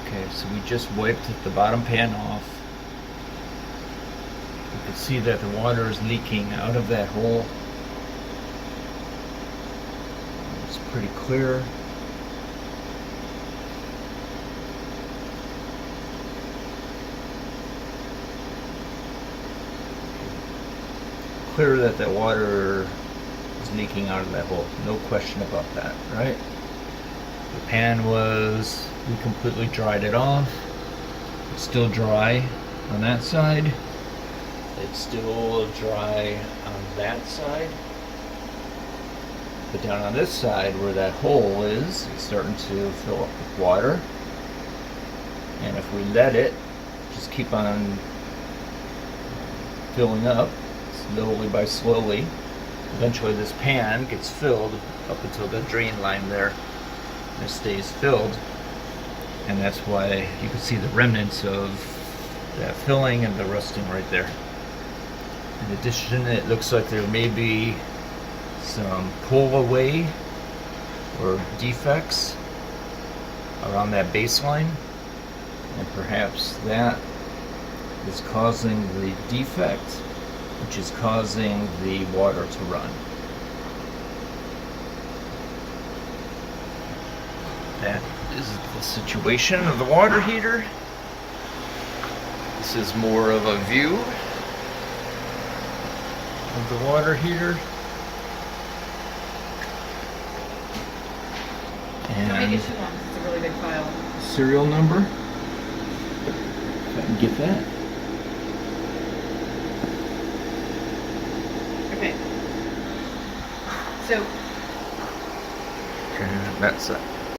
Okay, so we just wiped the bottom pan off. You can see that the water is leaking out of that hole. It's pretty clear. Clear that the water is leaking out of that hole. No question about that, right? The pan was, we completely dried it off. It's still dry on that side. It's still dry on that side. But down on this side where that hole is, it's starting to fill up with water. And if we let it just keep on filling up, slowly by slowly, eventually this pan gets filled up until the drain line there. It stays filled, and that's why you can see the remnants of that filling and the rusting right there. In addition, it looks like there may be some pull away or defects around that baseline, and perhaps that is causing the defect, which is causing the water to run. That is the situation of the water heater. This is more of a view of the water heater. And make it too long, it's a really big file. serial number, if I can get that. Okay. So And that's it.